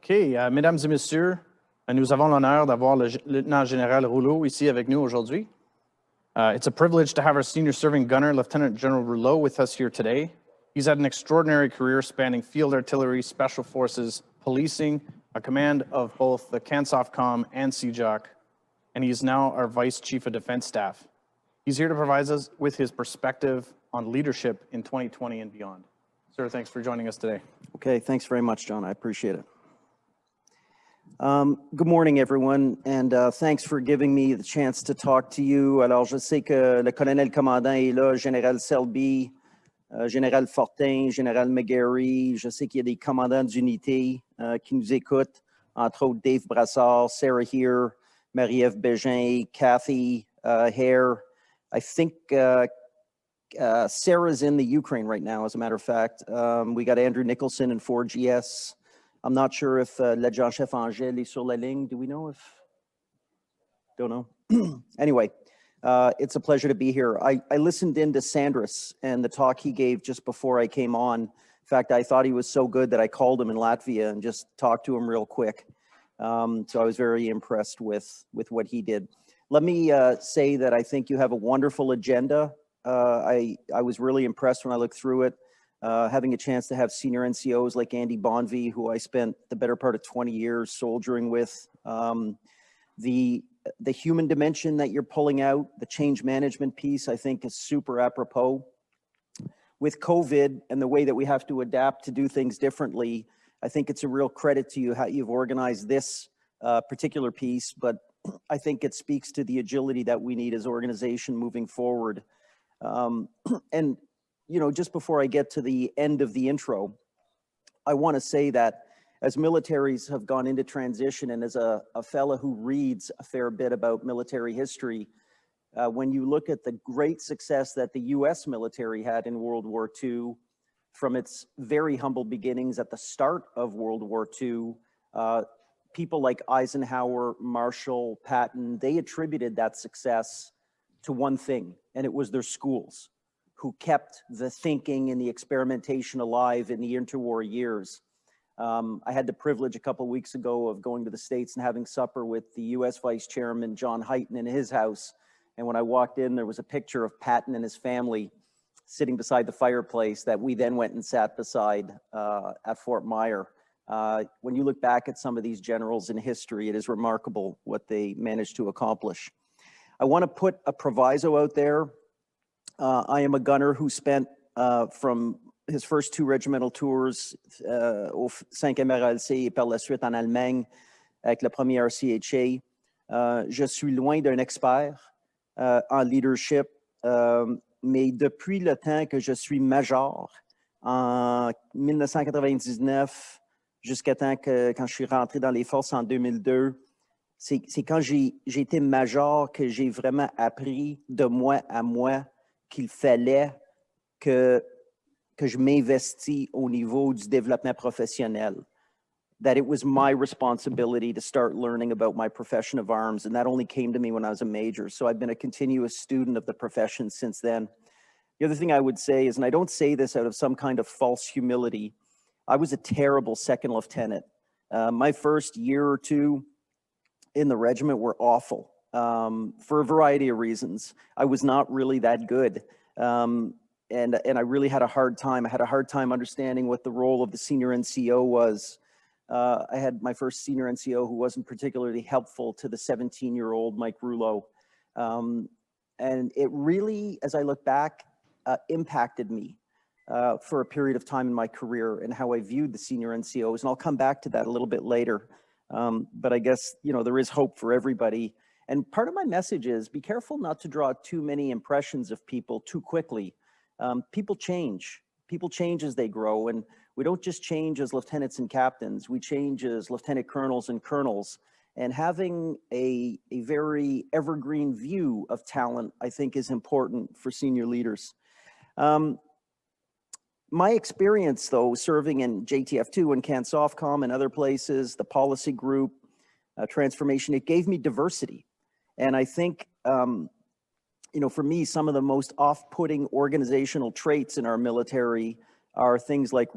OK, mesdames et messieurs, nous avons l'honneur d'avoir le lieutenant-général Rouleau ici avec nous aujourd'hui. It's a privilege to have our senior serving gunner, Lieutenant General Rouleau, with us here today. He's had an extraordinary career spanning field artillery, special forces, policing, a command of both the CANSOFCOM and CJOC, and he's now our Vice Chief of Defense Staff. He's here to provide us with his perspective on leadership in 2020 and beyond. Sir, thanks for joining us today. Okay, thanks very much, John. I appreciate it. Good morning, everyone, and thanks for giving me the chance to talk to you. Alors, je sais que le colonel commandant est là, Général Selby, Général Fortin, Général McGarry. Je sais qu'il y a des commandants d'unités qui nous écoutent, entre autres Dave Brassard, Sarah Here, Marie-Ève Bégin, Kathy Hare. I think Sarah's in the Ukraine right now, as a matter of fact. We got Andrew Nicholson in 4GS. I'm not sure if l'adjudant-chef Angèle is sur la ligne. Do we know if? Don't know. Anyway, it's a pleasure to be here. I listened in to Sandras and the talk he gave just before I came on. In fact, I thought he was so good that I called him in Latvia and just talked to him real quick. So I was very impressed with what he did. Let me say that I think you have a wonderful agenda. I was really impressed when I looked through it. Having a chance to have senior NCOs like Andy Bonvie, who I spent the better part of 20 years soldiering with. The human dimension that you're pulling out, the change management piece, I think is super apropos. With COVID and the way that we have to adapt to do things differently, I think it's a real credit to you how you've organized this particular piece, but I think it speaks to the agility that we need as organization moving forward. And you know, just before I get to the end of the intro, I want to say that as militaries have gone into transition, and as a fella who reads a fair bit about military history, when you look at the great success that the US military had in World War II, from its very humble beginnings at the start of World War II, people like Eisenhower, Marshall, Patton, they attributed that success to one thing, and it was their schools, who kept the thinking and the experimentation alive in the interwar years. I had the privilege a couple of weeks ago of going to the States and having supper with the US Vice Chairman, John Hyten, in his house. And when I walked in, there was a picture of Patton and his family sitting beside the fireplace that we then went and sat beside at Fort Myer. When you look back at some of these generals in history, it is remarkable what they managed to accomplish. I want to put a proviso out there. I am a gunner who spent from his first 2 regimental tours au 5e RLC et par la suite en Allemagne avec le premier RCHA. Je suis loin d'un expert en leadership, mais depuis le temps que je suis major, en 1999, jusqu'à temps que quand je suis rentré dans les forces en 2002, c'est quand j'ai été major que j'ai vraiment appris de moi à moi qu'il fallait que je m'investis au niveau du développement professionnel. That it was my responsibility to start learning about my profession of arms, and that only came to me when I was a major. So I've been a continuous student of the profession since then. The other thing I would say is, and I don't say this out of some kind of false humility, I was a terrible second lieutenant. My first year or two in the regiment were awful. For a variety of reasons. I was not really that good. And I really had a hard time. I had a hard time understanding what the role of the senior NCO was. I had my first senior NCO who wasn't particularly helpful to the 17-year-old Mike Rouleau. And it really, as I look back, impacted me for a period of time in my career and how I viewed the senior NCOs. And I'll come back to that a little bit later. But I guess, you know, there is hope for everybody. And part of my message is be careful not to draw too many impressions of people too quickly. People change. People change as they grow. And we don't just change as lieutenants and captains. We change as lieutenant colonels and colonels. And having a very evergreen view of talent, I think, is important for senior leaders. My experience, though, serving in JTF2 and CANSOFCOM and other places, the policy group, transformation, it gave me diversity. And I think, you know, for me, some of the most off-putting organizational traits in our military are things like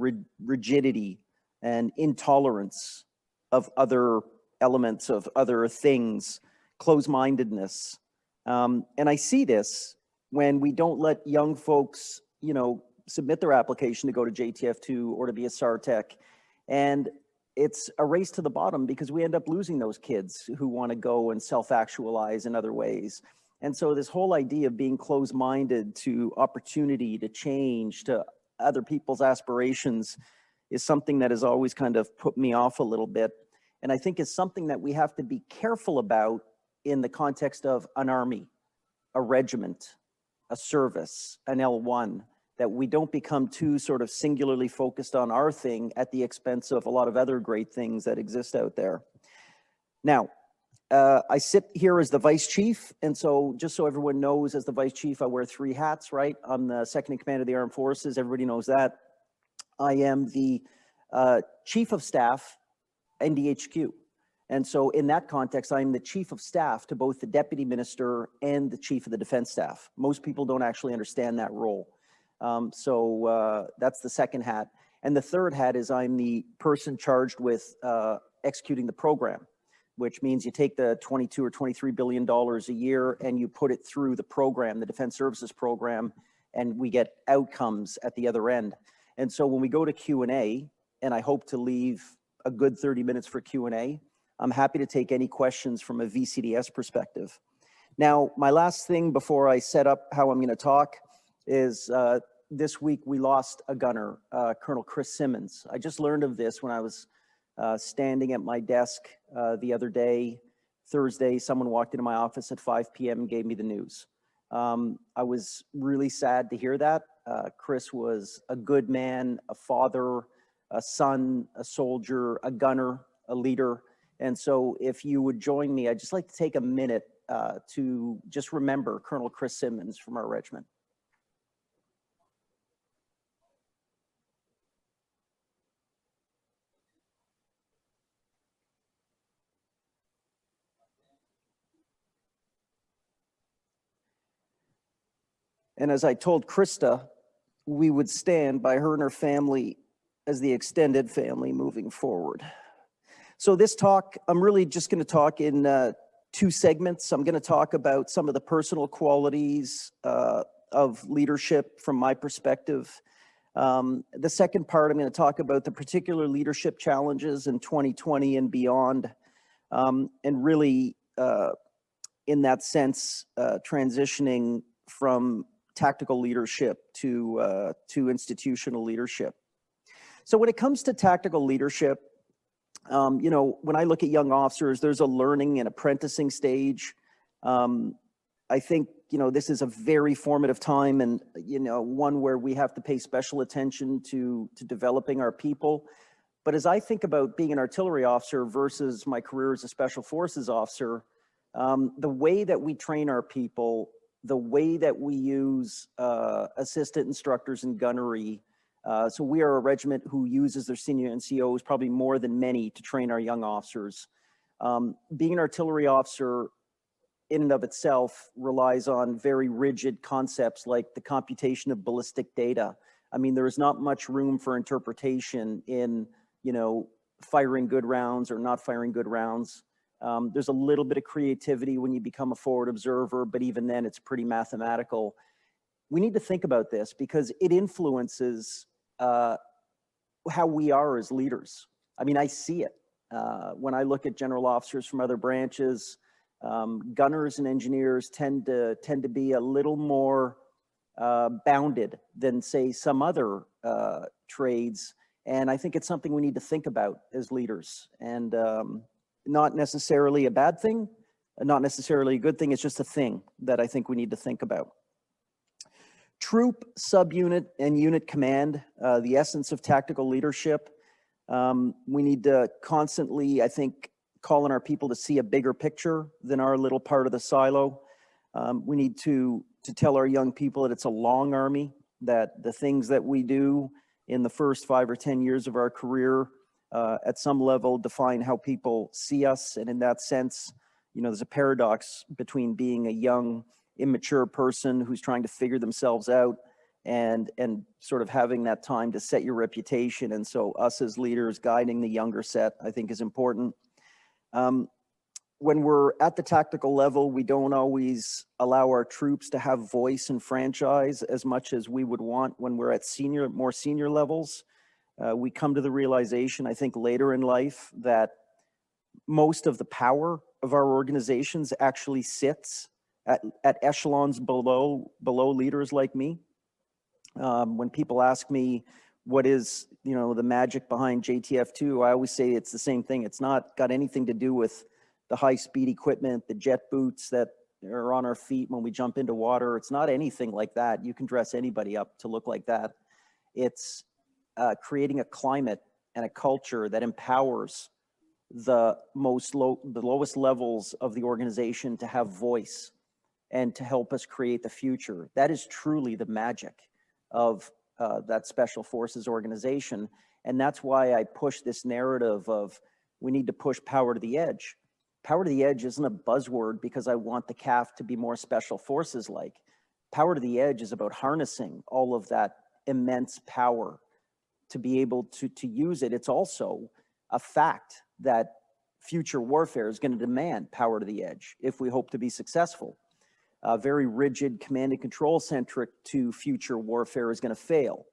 rigidity and intolerance other elements, of other things, closed-mindedness. And I see this when we don't let young folks, you know, submit their application to go to JTF2 or to be a SARTech. And it's a race to the bottom because we end up losing those kids who want to go and self-actualize in other ways. And so this whole idea of being closed-minded to opportunity, to change, to other people's aspirations is something that has always kind of put me off a little bit. And I think it's something that we have to be careful about in the context of an army, a regiment, a service, an L1, that we don't become too sort of singularly focused on our thing at the expense of a lot of other great things that exist out there. Now, I sit here as the vice chief, and so just so everyone knows, as the vice chief, I wear 3 hats, right? I'm the second in command of the armed forces. Everybody knows that. I am the chief of staff, NDHQ. And so in that context, I'm the chief of staff to both the deputy minister and the chief of the defense staff. Most people don't actually understand that role. So that's the second hat. And the third hat is I'm the person charged with executing the program, which means you take the $22 or $23 billion a year and you put it through the program, the Defense Services Program, and we get outcomes at the other end. And so when we go to Q&A, and I hope to leave a good 30 minutes for Q&A, I'm happy to take any questions from a VCDS perspective. Now, my last thing before I set up how I'm going to talk is this week we lost a gunner, Colonel Chris Simmons. I just learned of this when I was standing at my desk the other day, Thursday. Someone walked into my office at 5 p.m. and gave me the news. I was really sad to hear that. Chris was a good man, a father, a son, a soldier, a gunner, a leader. And so if you would join me, I'd just like to take a minute to just remember Colonel Chris Simmons from our regiment. And as I told Krista, we would stand by her and her family as the extended family moving forward. So this talk, I'm really just going to talk in 2 segments. I'm going to talk about some of the personal qualities of leadership from my perspective. The second part, I'm going to talk about the particular leadership challenges in 2020 and beyond, and really, in that sense, transitioning from tactical leadership to institutional leadership. So when it comes to tactical leadership, you know, when I look at young officers, there's a learning and apprenticing stage. I think, you know, this is a very formative time and, you know, one where we have to pay special attention to developing our people. But as I think about being an artillery officer versus my career as a special forces officer, the way that we train our people, the way that we use assistant instructors in gunnery. So we are a regiment who uses their senior NCOs probably more than many to train our young officers. Being an artillery officer in and of itself relies on very rigid concepts like the computation of ballistic data. I mean, there is not much room for interpretation in, you know, firing good rounds or not firing good rounds. There's a little bit of creativity when you become a forward observer, but even then it's pretty mathematical. We need to think about this because it influences how we are as leaders. I mean, I see it. When I look at general officers from other branches, gunners and engineers tend to be a little more bounded than, say, some other trades. And I think it's something we need to think about as leaders. And not necessarily a bad thing, not necessarily a good thing. It's just a thing that I think we need to think about. Troop, subunit, and unit command, the essence of tactical leadership. We need to constantly, I think, call on our people to see a bigger picture than our little part of the silo. We need to tell our young people that it's a long army, that the things that we do in the first 5 or 10 years of our career at some level define how people see us. And in that sense, you know, there's a paradox between being a young, immature person who's trying to figure themselves out and sort of having that time to set your reputation. And so us as leaders guiding the younger set, I think, is important. When we're at the tactical level, we don't always allow our troops to have voice and franchise as much as we would want when we're at more senior levels. We come to the realization, I think, later in life that most of the power of our organizations actually sits at echelons below leaders like me. When people ask me what is, the magic behind JTF2, I always say it's the same thing. It's not got anything to do with the high-speed equipment, the jet boots that are on our feet when we jump into water. It's not anything like that. You can dress anybody up to look like that. It's creating a climate and a culture that empowers the lowest levels of the organization to have voice and to help us create the future. That is truly the magic of that Special Forces organization. And that's why I push this narrative of we need to push power to the edge. Power to the edge isn't a buzzword because I want the CAF to be more Special Forces like. Power to the edge is about harnessing all of that immense power to be able to use it. It's also a fact that future warfare is going to demand power to the edge if we hope to be successful. Very rigid command and control centric to future warfare is going to fail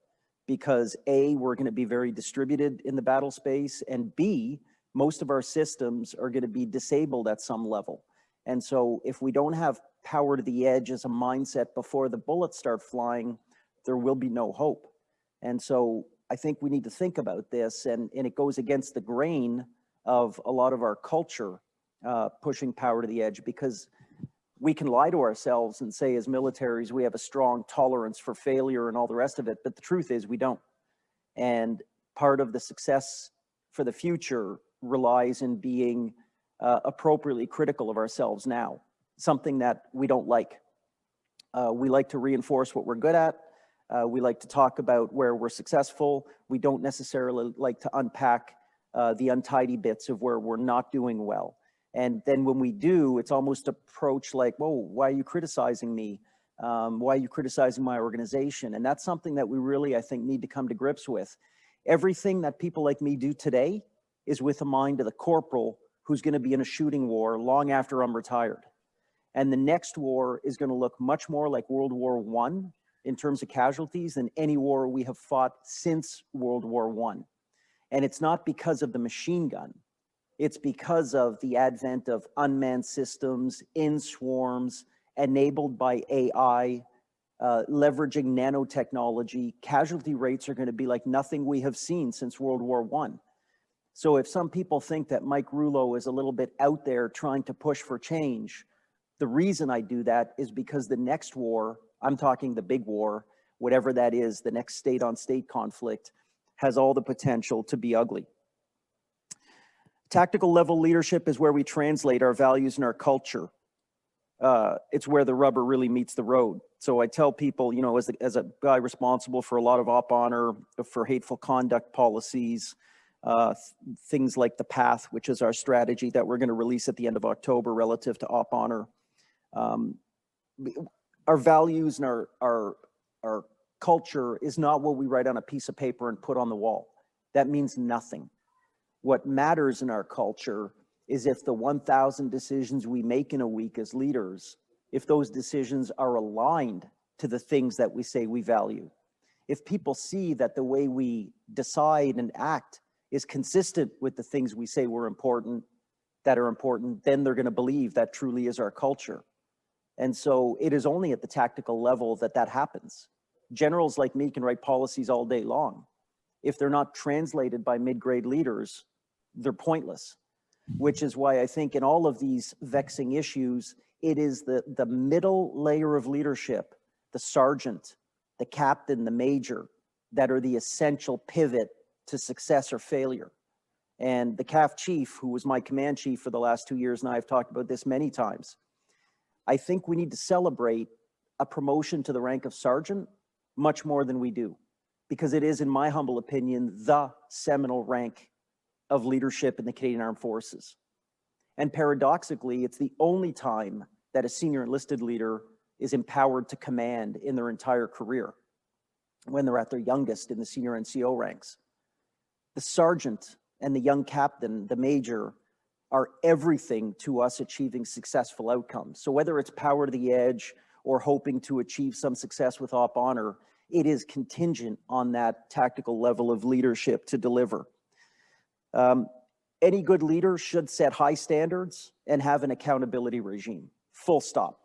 because A, we're going to be very distributed in the battle space, and B, most of our systems are going to be disabled at some level. And so if we don't have power to the edge as a mindset before the bullets start flying, there will be no hope. And so I think we need to think about this, and it goes against the grain of a lot of our culture pushing power to the edge, because we can lie to ourselves and say as militaries we have a strong tolerance for failure and all the rest of it, but the truth is we don't. And part of the success for the future relies in being appropriately critical of ourselves now, something that we don't like. We like to reinforce what we're good at. We like to talk about where we're successful. We don't necessarily like to unpack the untidy bits of where we're not doing well. And then when we do, it's almost approached like, whoa, why are you criticizing me? Why are you criticizing my organization? And that's something that we really, I think, need to come to grips with. Everything that people like me do today is with a mind of the corporal who's going to be in a shooting war long after I'm retired. And the next war is going to look much more like World War I in terms of casualties than any war we have fought since World War I. And it's not because of the machine gun. It's because of the advent of unmanned systems in swarms, enabled by AI, leveraging nanotechnology. Casualty rates are going to be like nothing we have seen since World War I. So if some people think that Mike Rouleau is a little bit out there trying to push for change, the reason I do that is because the next war, I'm talking the big war, whatever that is, the next state-on-state conflict, has all the potential to be ugly. Tactical level leadership is where we translate our values and our culture. It's where the rubber really meets the road. So I tell people, as a guy responsible for a lot of op honor, for hateful conduct policies, things like the PATH, which is our strategy that we're going to release at the end of October relative to op honor. Our values and our culture is not what we write on a piece of paper and put on the wall. That means nothing. What matters in our culture is if the 1,000 decisions we make in a week as leaders, if those decisions are aligned to the things that we say we value. If people see that the way we decide and act is consistent with the things we say that are important, then they're going to believe that truly is our culture. And so it is only at the tactical level that happens. Generals like me can write policies all day long. If they're not translated by mid-grade leaders, they're pointless, which is why I think in all of these vexing issues, it is the middle layer of leadership, the sergeant, the captain, the major, that are the essential pivot to success or failure. And the CAF chief, who was my command chief for the last 2 years, and I have talked about this many times, I think we need to celebrate a promotion to the rank of sergeant much more than we do, because it is, in my humble opinion, the seminal rank of leadership in the Canadian Armed Forces. And paradoxically, it's the only time that a senior enlisted leader is empowered to command in their entire career. when they're at their youngest in the senior NCO ranks. The sergeant and the young captain, the major, are everything to us achieving successful outcomes. So whether it's power to the edge or hoping to achieve some success with op honor, it is contingent on that tactical level of leadership to deliver. Any good leader should set high standards and have an accountability regime, full stop.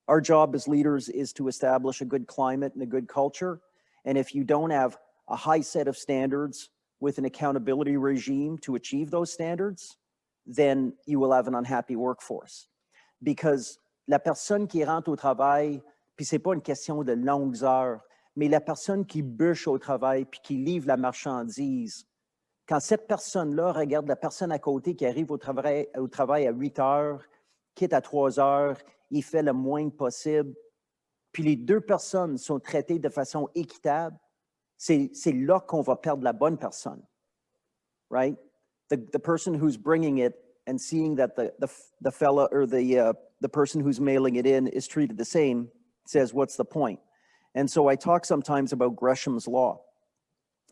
Our job as leaders is to establish a good climate and a good culture. And if you don't have a high set of standards with an accountability regime to achieve those standards, then you will have an unhappy workforce. Because la personne qui rentre au travail, puis c'est pas une question de longues heures, mais la personne qui bûche au travail puis qui livre la marchandise, quand cette personne-là regarde la personne à côté qui arrive au travail à 8 heures, quitte à 3 heures, il fait le moins possible, puis les deux personnes sont traitées de façon équitable, c'est là qu'on va perdre la bonne personne, right? The person who's bringing it and seeing that the fella or the person who's mailing it in is treated the same says, what's the point? And so I talk sometimes about Gresham's law.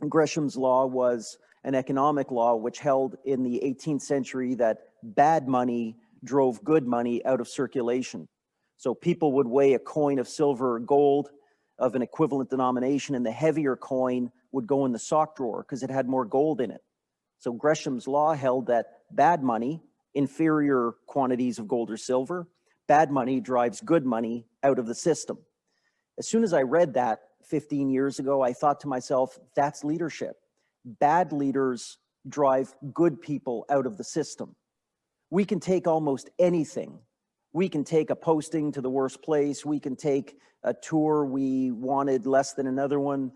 Gresham's law was an economic law which held in the 18th century that bad money drove good money out of circulation. So people would weigh a coin of silver or gold of an equivalent denomination, and the heavier coin would go in the sock drawer because it had more gold in it. So Gresham's law held that bad money, inferior quantities of gold or silver, bad money drives good money out of the system. As soon as I read that 15 years ago, I thought to myself, that's leadership. Bad leaders drive good people out of the system. We can take almost anything. We can take a posting to the worst place. We can take a tour we wanted less than another one.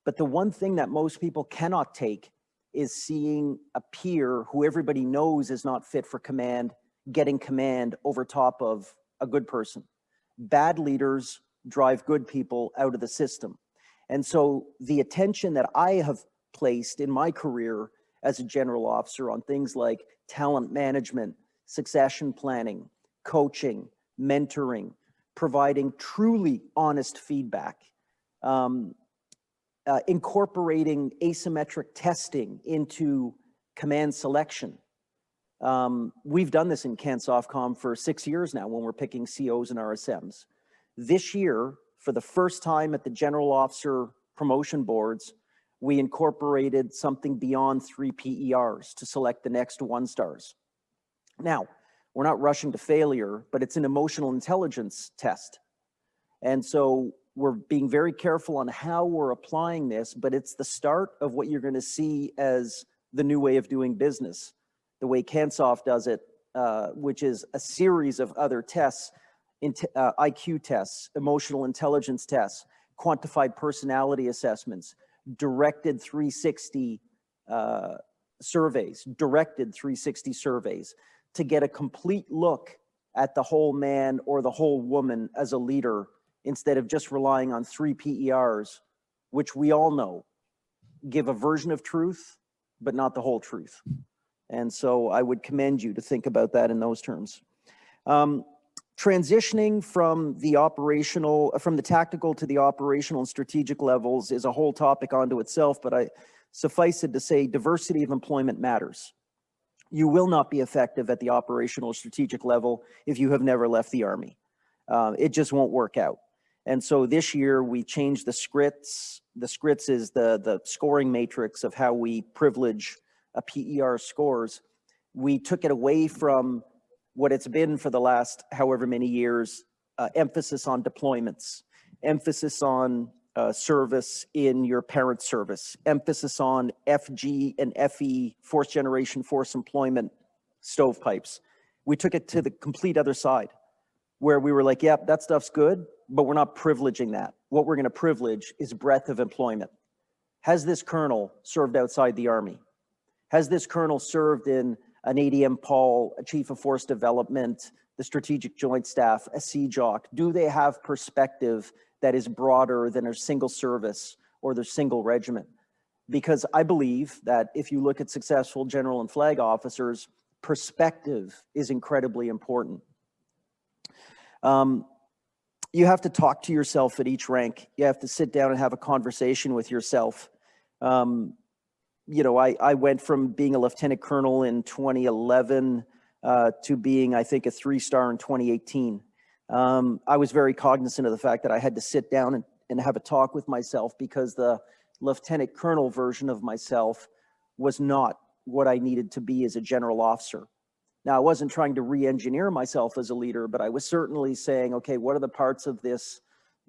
But the one thing that most people cannot take is seeing a peer who everybody knows is not fit for command, getting command over top of a good person. Bad leaders drive good people out of the system. And so the attention that I have placed in my career as a general officer on things like talent management, succession planning, coaching, mentoring, providing truly honest feedback, incorporating asymmetric testing into command selection. We've done this in CANSOFCOM for 6 years now when we're picking COs and RSMs. This year, for the first time at the general officer promotion boards, we incorporated something beyond 3 PERs to select the next 1-stars. Now, we're not rushing to failure, but it's an emotional intelligence test. And so we're being very careful on how we're applying this, but it's the start of what you're going to see as the new way of doing business. The way CANSOF does it, which is a series of other tests, IQ tests, emotional intelligence tests, quantified personality assessments, directed 360 surveys to get a complete look at the whole man or the whole woman as a leader instead of just relying on 3 PERs, which we all know give a version of truth, but not the whole truth. And so I would commend you to think about that in those terms. Transitioning from the tactical to the operational and strategic levels is a whole topic unto itself, but I suffice it to say diversity of employment matters. You will not be effective at the operational or strategic level if you have never left the Army. It just won't work out. And so this year we changed the SCRITs. The SCRITs is the scoring matrix of how we privilege a PER scores. We took it away from what it's been for the last however many years, emphasis on deployments, emphasis on service in your parent service, emphasis on FG and FE, fourth generation force employment stovepipes. We took it to the complete other side where we were like, yep, that stuff's good, but we're not privileging that. What we're going to privilege is breadth of employment. Has this colonel served outside the Army? Has this colonel served in an ADM Paul, a chief of force development, the strategic joint staff, a CJOC? Do they have perspective that is broader than their single service or their single regiment? Because I believe that if you look at successful general and flag officers, perspective is incredibly important. you have to talk to yourself at each rank. You have to sit down and have a conversation with yourself. You know, I went from being a lieutenant colonel in 2011 to being, I think, a 3-star in 2018. I was very cognizant of the fact that I had to sit down and have a talk with myself, because the lieutenant colonel version of myself was not what I needed to be as a general officer. Now, I wasn't trying to re-engineer myself as a leader, but I was certainly saying, okay, what are the parts of this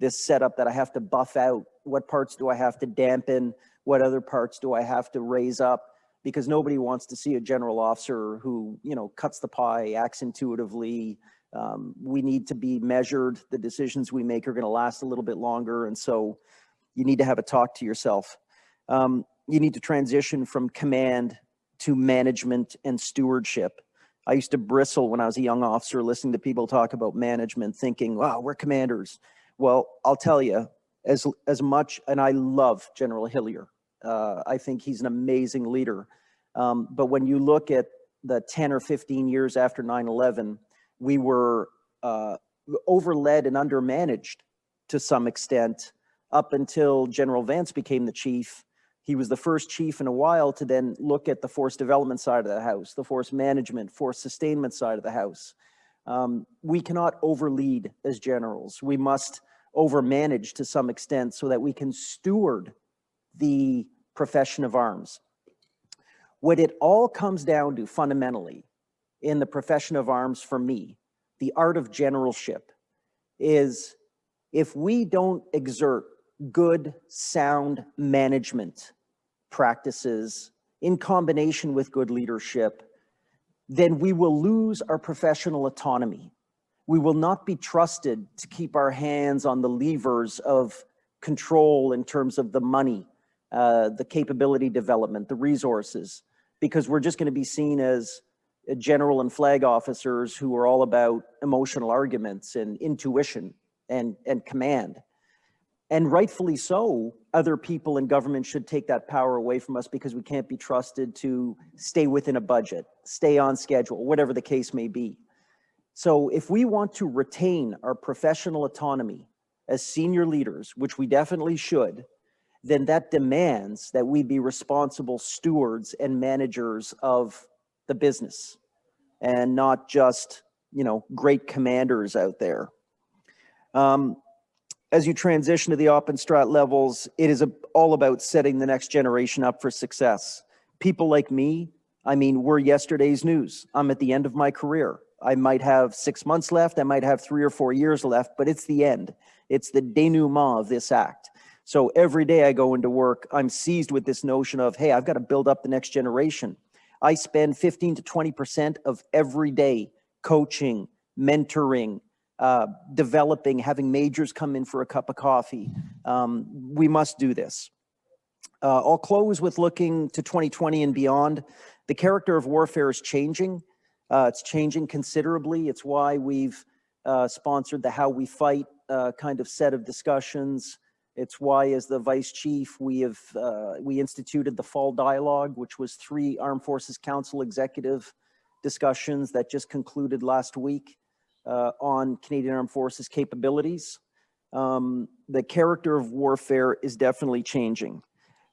setup that I have to buff out? What parts do I have to dampen? What other parts do I have to raise up? Because nobody wants to see a general officer who, you know, cuts the pie, acts intuitively. We need to be measured. The decisions we make are going to last a little bit longer. And so you need to have a talk to yourself. You need to transition from command to management and stewardship. I used to bristle when I was a young officer listening to people talk about management, thinking, wow, we're commanders. Well, I'll tell you, as much, and I love General Hillier. I think he's an amazing leader. But when you look at the 10 or 15 years after 9/11, we were overled and undermanaged to some extent up until General Vance became the chief. He was the first chief in a while to then look at the force development side of the house, the force management, force sustainment side of the house. We cannot overlead as generals. We must overmanage to some extent so that we can steward the profession of arms. What it all comes down to fundamentally in the profession of arms, for me, the art of generalship, is if we don't exert good, sound management practices in combination with good leadership, then we will lose our professional autonomy. We will not be trusted to keep our hands on the levers of control in terms of the money, the capability development, the resources, because we're just going to be seen as general and flag officers who are all about emotional arguments and intuition and command. And rightfully so, other people in government should take that power away from us because we can't be trusted to stay within a budget, stay on schedule, whatever the case may be. So if we want to retain our professional autonomy as senior leaders, which we definitely should, then that demands that we be responsible stewards and managers of the business and not just, you know, great commanders out there. As you transition to the op and strat levels, it is all about setting the next generation up for success. People like me, I mean, we're yesterday's news. I'm at the end of my career. I might have 6 months left. I might have 3 or 4 years left, but it's the end. It's the denouement of this act. So every day I go into work, I'm seized with this notion of, hey, I've got to build up the next generation. I spend 15 to 20% of every day coaching, mentoring, developing, having majors come in for a cup of coffee. We must do this. I'll close with looking to 2020 and beyond. The character of warfare is changing. It's changing considerably. It's why we've sponsored the How We Fight kind of set of discussions. It's why, as the vice chief, we instituted the Fall Dialogue, which was 3 Armed Forces Council executive discussions that just concluded last week on Canadian Armed Forces capabilities. The character of warfare is definitely changing.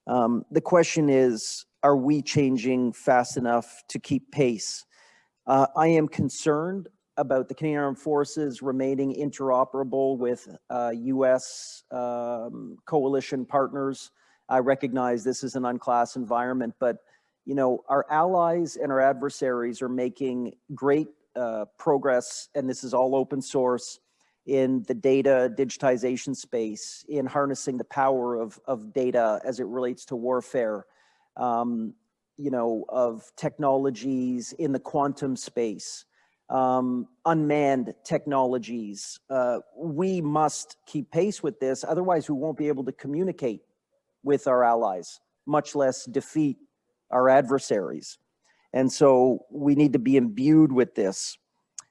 The question is, are we changing fast enough to keep pace? I am concerned about the Canadian Armed Forces remaining interoperable with US coalition partners. I recognize this is an unclass environment, but you know, our allies and our adversaries are making great progress, and this is all open source, in the data digitization space, in harnessing the power of data as it relates to warfare, you know, of technologies in the quantum space, unmanned technologies. We must keep pace with this, otherwise we won't be able to communicate with our allies, much less defeat our adversaries. And so we need to be imbued with this.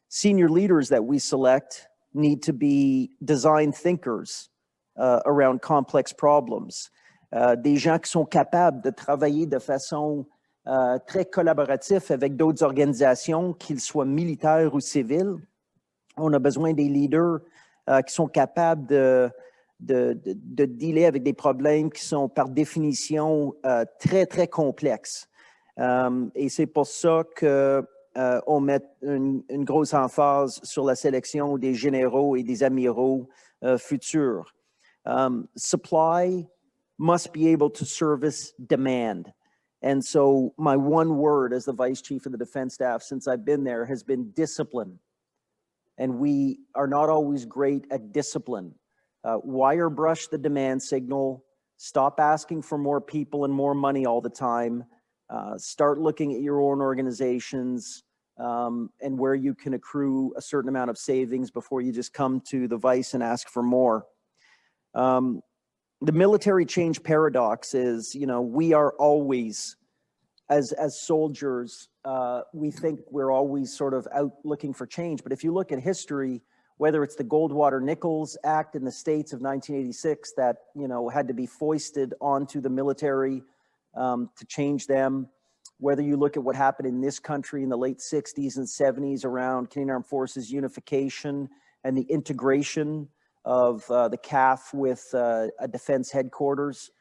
Senior leaders that we select need to be design thinkers around complex problems. Des gens qui sont capables de travailler de façon très collaborative avec d'autres organisations, qu'ils soient militaires ou civiles. On a besoin des leaders qui sont capables de dealer avec des problèmes qui sont par définition très, très complexes. Et c'est pour ça qu'on met une grosse emphase sur la sélection des généraux et des amiraux futurs. Supply must be able to service demand. And so my one word as the Vice Chief of the Defense Staff since I've been there has been discipline. And we are not always great at discipline. Wire brush the demand signal, stop asking for more people and more money all the time, start looking at your own organizations and where you can accrue a certain amount of savings before you just come to the Vice and ask for more. The military change paradox is, you know, we are always, as soldiers, we think we're always sort of out looking for change. But if you look at history, whether it's the Goldwater-Nichols Act in the States of 1986 that, you know, had to be foisted onto the military to change them, whether you look at what happened in this country in the late 60s and 70s around Canadian Armed Forces unification and the integration of the CAF with a defense headquarters,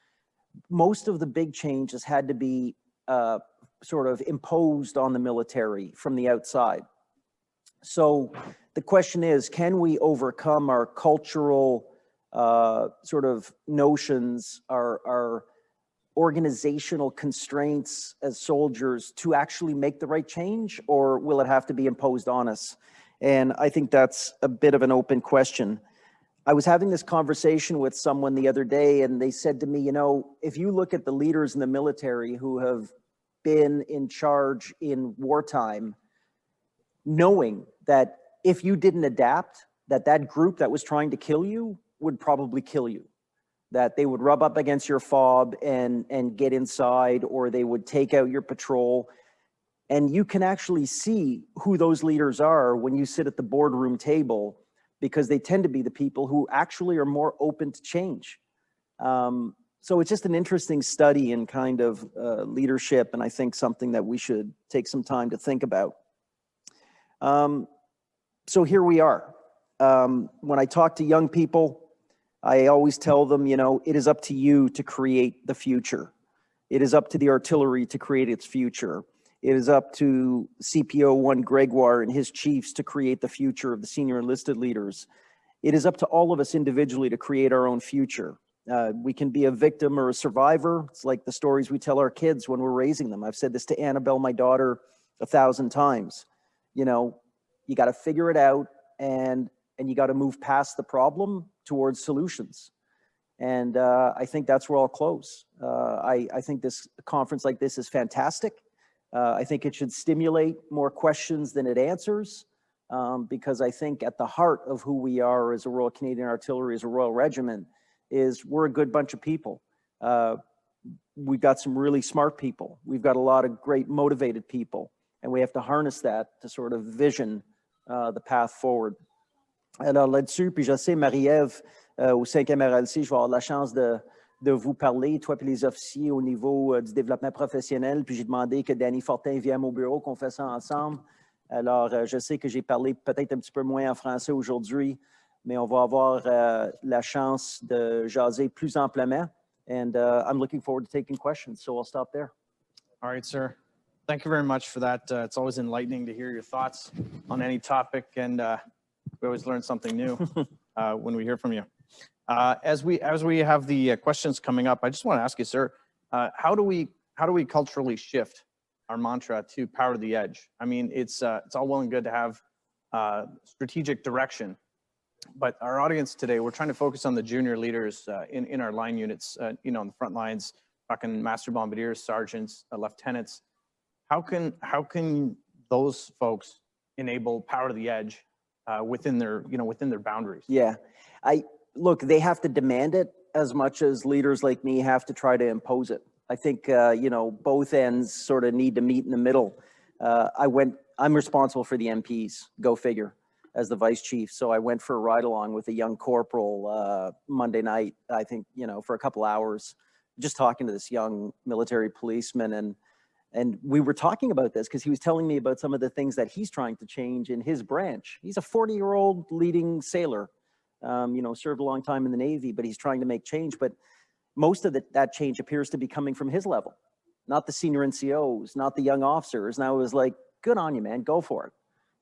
most of the big changes had to be sort of imposed on the military from the outside. So the question is, can we overcome our cultural sort of notions, our organizational constraints as soldiers to actually make the right change, or will it have to be imposed on us? And I think that's a bit of an open question. I was having this conversation with someone the other day, and they said to me, you know, if you look at the leaders in the military who have been in charge in wartime, knowing that if you didn't adapt, that group that was trying to kill you would probably kill you, that they would rub up against your fob and get inside, or they would take out your patrol. And you can actually see who those leaders are when you sit at the boardroom table, because they tend to be the people who actually are more open to change. So it's just an interesting study in kind of leadership, and I think something that we should take some time to think about. So here we are. When I talk to young people, I always tell them, you know, it is up to you to create the future. It is up to the artillery to create its future. It is up to CPO 1 Gregoire and his chiefs to create the future of the senior enlisted leaders. It is up to all of us individually to create our own future. We can be a victim or a survivor. It's like the stories we tell our kids when we're raising them. I've said this to Annabelle, my daughter, 1,000 times. You know, you got to figure it out, and you got to move past the problem towards solutions. And I think that's where I'll close. I think this conference like this is fantastic. I think it should stimulate more questions than it answers, because I think at the heart of who we are as a Royal Canadian Artillery, as a Royal Regiment, is we're a good bunch of people. We've got some really smart people. We've got a lot of great motivated people, and we have to harness that to sort of vision the path forward. Alors là-dessus, puis je sais, Marie-Ève, au 5e RLC, je vais avoir la chance de vous parler, toi et les officiers, au niveau du développement professionnel. Puis j'ai demandé que Danny Fortin vienne au bureau, qu'on fasse ça ensemble. Alors, je sais que j'ai parlé peut-être un petit peu moins en français aujourd'hui, mais on va avoir la chance de jaser plus amplement. And I'm looking forward to taking questions, so I'll stop there. All right, sir. Thank you very much for that. It's always enlightening to hear your thoughts on any topic, and we always learn something new when we hear from you. As we have the questions coming up, I just want to ask you, sir, how do we culturally shift our mantra to power the edge? I mean, it's all well and good to have strategic direction, but our audience today, we're trying to focus on the junior leaders in our line units, you know, on the front lines, talking master bombardiers, sergeants, lieutenants. How can those folks enable power to the edge within their boundaries? Yeah, look, they have to demand it as much as leaders like me have to try to impose it. I think, you know, both ends sort of need to meet in the middle. I'm responsible for the MPs, go figure, as the vice chief. So I went for a ride along with a young corporal Monday night, I think, you know, for a couple hours, just talking to this young military policeman. And we were talking about this because he was telling me about some of the things that he's trying to change in his branch. He's a 40-year-old leading sailor. you know, served a long time in the Navy, but he's trying to make change. But most of that change appears to be coming from his level, not the senior NCOs, not the young officers. And I was like, good on you, man, go for it.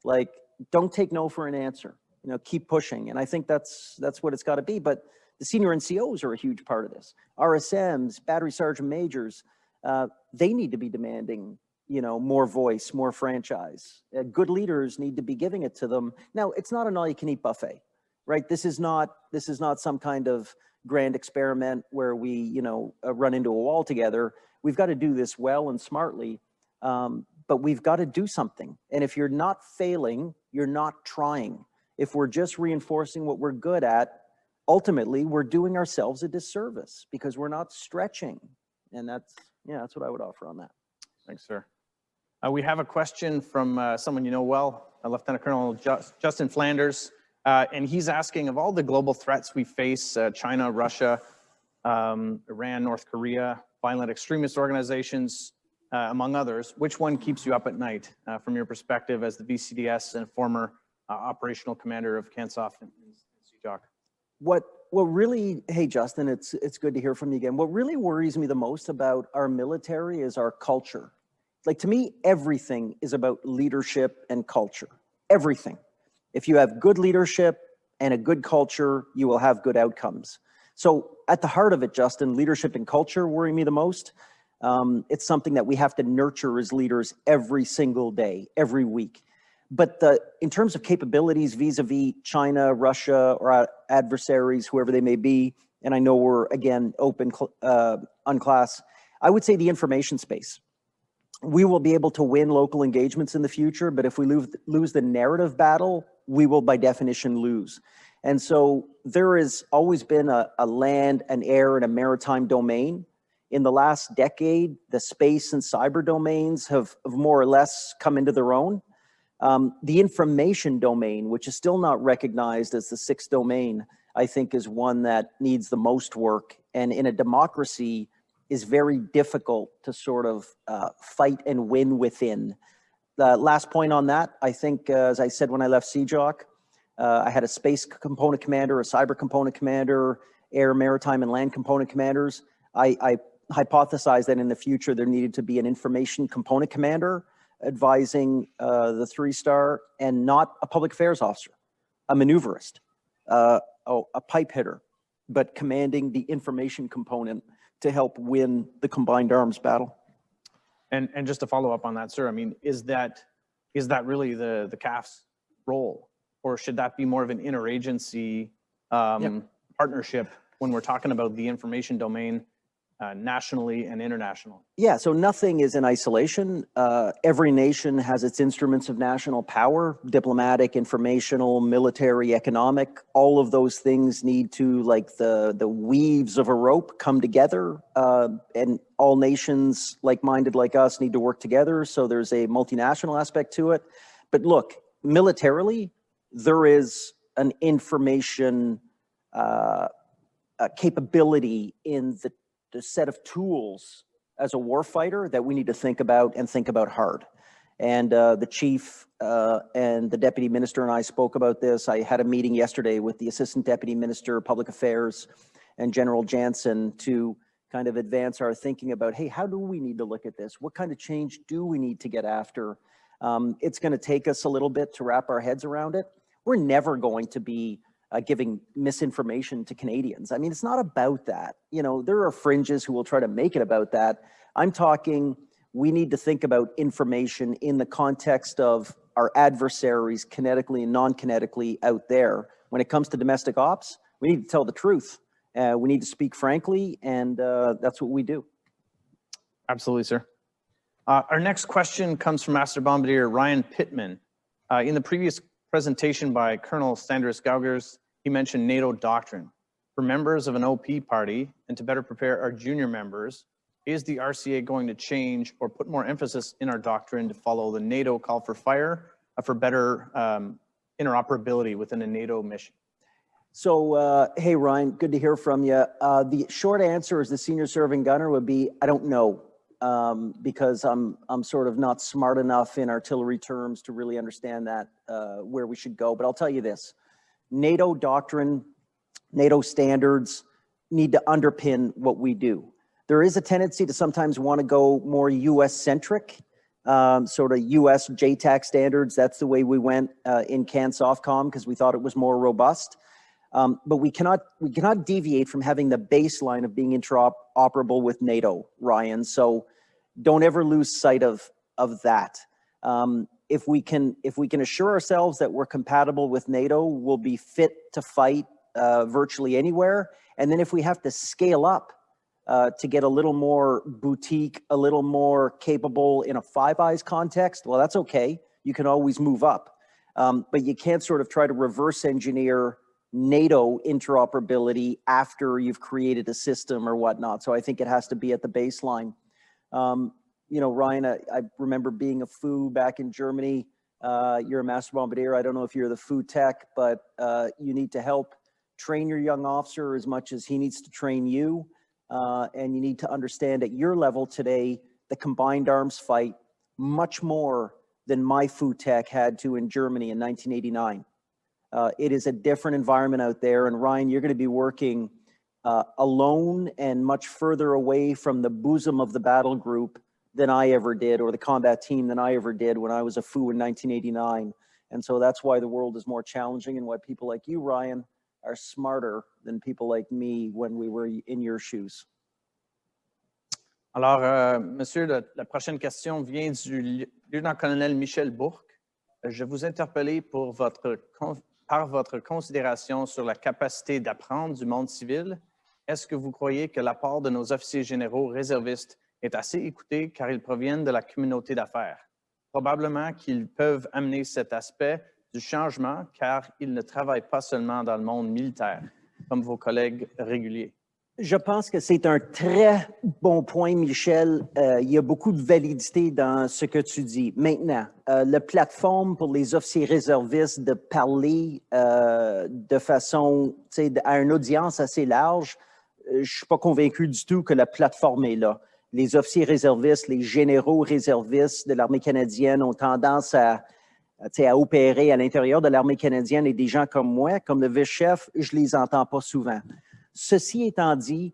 Like, don't take no for an answer, you know, keep pushing. And I think that's what it's got to be. But the senior NCOs are a huge part of this. RSMs, battery sergeant majors, they need to be demanding, you know, more voice, more franchise. Good leaders need to be giving it to them. Now, it's not an all-you-can-eat buffet, right? This is not some kind of grand experiment where we, you know, run into a wall together. We've got to do this well and smartly, but we've got to do something. And if you're not failing, you're not trying. If we're just reinforcing what we're good at, ultimately we're doing ourselves a disservice because we're not stretching. And that's what I would offer on that. Thanks, sir. We have a question from someone you know well, Lieutenant Colonel Justin Flanders, and he's asking, of all the global threats we face, China, Russia, Iran, North Korea, violent extremist organizations, among others, which one keeps you up at night from your perspective as the VCDS and former operational commander of CANSOF and CJOC? What really, hey Justin, it's good to hear from you again. What really worries me the most about our military is our culture. Like, to me, everything is about leadership and culture. Everything. If you have good leadership and a good culture, you will have good outcomes. So at the heart of it, Justin, leadership and culture worry me the most. It's something that we have to nurture as leaders every single day, every week. But in terms of capabilities vis-a-vis China, Russia, or our adversaries, whoever they may be, and I know we're, again, open on class, I would say the information space. We will be able to win local engagements in the future, but if we lose the narrative battle, we will by definition lose. And so there has always been a land, an air, and a maritime domain. In the last decade, the space and cyber domains have more or less come into their own. The information domain, which is still not recognized as the sixth domain, I think is one that needs the most work. And in a democracy, is very difficult to sort of fight and win within. The last point on that, I think, as I said when I left CJOC, I had a space component commander, a cyber component commander, air, maritime, and land component commanders. I hypothesized that in the future there needed to be an information component commander advising the 3-star, and not a public affairs officer, a maneuverist, a pipe hitter, but commanding the information component to help win the combined arms battle. And just to follow up on that, sir, I mean, is that really the CAF's role, or should that be more of an interagency partnership when we're talking about the information domain nationally and internationally? Yeah, so nothing is in isolation. Every nation has its instruments of national power, diplomatic, informational, military, economic. All of those things need to, like the weaves of a rope, come together. And all nations like-minded like us need to work together. So there's a multinational aspect to it. But look, militarily, there is an information capability in the set of tools as a warfighter that we need to think about, and think about hard. And the chief and the deputy minister and I spoke about this. I had a meeting yesterday with the assistant deputy minister of public affairs and General Jansen to kind of advance our thinking about, hey, how do we need to look at this? What kind of change do we need to get after? It's going to take us a little bit to wrap our heads around it. We're never going to be giving misinformation to Canadians. I mean, it's not about that. You know, there are fringes who will try to make it about that. I'm talking, we need to think about information in the context of our adversaries, kinetically and non-kinetically out there. When it comes to domestic ops, we need to tell the truth. We need to speak frankly, and that's what we do. Absolutely, sir. Our next question comes from Master Bombardier Ryan Pittman. In the previous presentation by Colonel Sanders Gaugers, he mentioned NATO doctrine. For members of an OP party, and to better prepare our junior members, is the RCA going to change or put more emphasis in our doctrine to follow the NATO call for fire for better interoperability within a NATO mission? So, hey, Ryan, good to hear from you. The short answer as the senior serving gunner would be, I don't know. Because I'm sort of not smart enough in artillery terms to really understand that where we should go. But I'll tell you this, NATO doctrine NATO standards need to underpin what we do. There is a tendency to sometimes want to go more US-centric, sort of US JTAC standards. That's the way we went in CAN-SOFCOM because we thought it was more robust. But we cannot deviate from having the baseline of being interoperable with NATO, Ryan. So don't ever lose sight of that. If we can assure ourselves that we're compatible with NATO, we'll be fit to fight virtually anywhere. And then if we have to scale up to get a little more boutique, a little more capable in a Five Eyes context, well, that's okay. You can always move up. But you can't sort of try to reverse engineer NATO interoperability after you've created a system or whatnot. So I think it has to be at the baseline. You know, Ryan, I remember being a FOO back in Germany. You're a master bombardier. I don't know if you're the FOO tech, but you need to help train your young officer as much as he needs to train you. And you need to understand at your level today, the combined arms fight much more than my FOO tech had to in Germany in 1989. It is a different environment out there. And Ryan, you're going to be working alone and much further away from the bosom of the battle group than I ever did, or the combat team than I ever did when I was a FOO in 1989. And so that's why the world is more challenging and why people like you, Ryan, are smarter than people like me when we were in your shoes. Alors, monsieur, la prochaine question vient du lieutenant-colonel Michel Bourque. Je vous interpellais par votre considération sur la capacité d'apprendre du monde civil. Est-ce que vous croyez que l'apport de nos officiers généraux réservistes est assez écouté car ils proviennent de la communauté d'affaires? Probablement qu'ils peuvent amener cet aspect du changement car ils ne travaillent pas seulement dans le monde militaire, comme vos collègues réguliers. Je pense que c'est un très bon point, Michel. Il y a beaucoup de validité dans ce que tu dis. Maintenant, la plateforme pour les officiers réservistes de parler de façon, à une audience assez large, je ne suis pas convaincu du tout que la plateforme est là. Les officiers réservistes, les généraux réservistes de l'armée canadienne ont tendance à opérer à l'intérieur de l'armée canadienne, et des gens comme moi, comme le vice-chef, je ne les entends pas souvent. Ceci étant dit,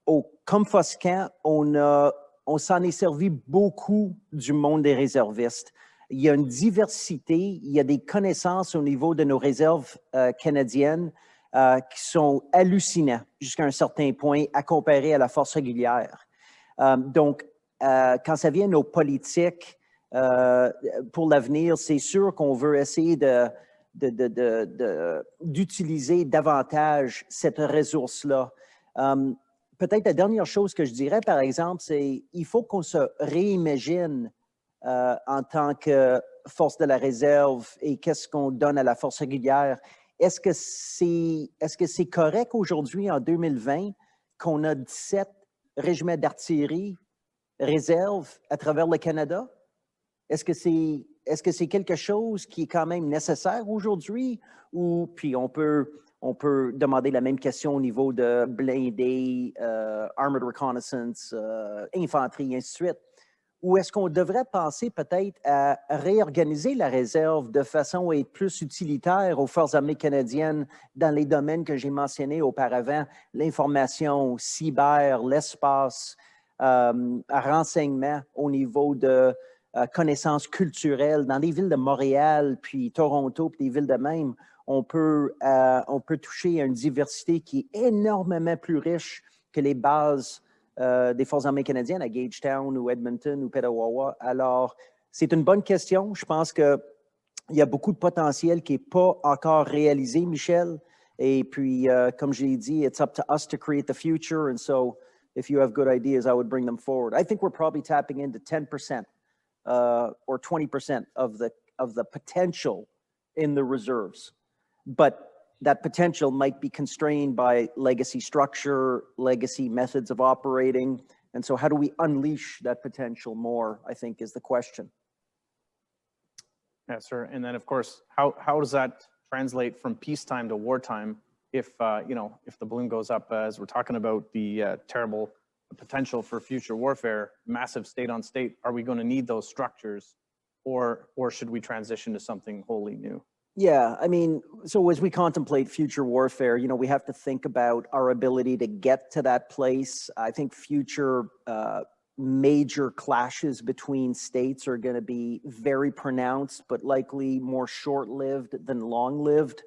au Comfoscan, on s'en est servi beaucoup du monde des réservistes. Il y a une diversité, il y a des connaissances au niveau de nos réserves canadiennes qui sont hallucinants jusqu'à un certain point à comparer à la force régulière. Donc, quand ça vient aux politiques pour l'avenir, c'est sûr qu'on veut essayer d'utiliser davantage cette ressource-là. Peut-être la dernière chose que je dirais, par exemple, c'est qu'il faut qu'on se réimagine en tant que force de la réserve et qu'est-ce qu'on donne à la force régulière. Est-ce que c'est correct aujourd'hui, en 2020, qu'on a 17 régiments d'artillerie réserve à travers le Canada? Est-ce que c'est quelque chose qui est quand même nécessaire aujourd'hui? Ou puis on peut demander la même question au niveau de blindés, armored reconnaissance, infanterie, et ainsi de suite. Ou est-ce qu'on devrait penser peut-être à réorganiser la réserve de façon à être plus utilitaire aux Forces armées canadiennes dans les domaines que j'ai mentionnés auparavant, l'information, cyber, l'espace, renseignement au niveau de connaissances culturelles dans les villes de Montréal, puis Toronto, puis des villes de même, on peut toucher à une diversité qui est énormément plus riche que les bases des Forces armées canadiennes à Gagetown ou Edmonton ou Petawawa. Alors, c'est une bonne question. Je pense qu'il y a beaucoup de potentiel qui n'est pas encore réalisé, Michel. Et puis, comme j'ai dit, it's up to us to create the future. And so, if you have good ideas, I would bring them forward. I think we're probably tapping into 10% or 20% of the potential in the reserves. But that potential might be constrained by legacy structure, legacy methods of operating. And so how do we unleash that potential more, I think, is the question. Yes, sir. And then, of course, how does that translate from peacetime to wartime if the balloon goes up, as we're talking about the terrible potential for future warfare, massive state-on-state, are we going to need those structures, or should we transition to something wholly new? Yeah, I mean, so as we contemplate future warfare, you know, we have to think about our ability to get to that place. I think future major clashes between states are going to be very pronounced, but likely more short-lived than long-lived.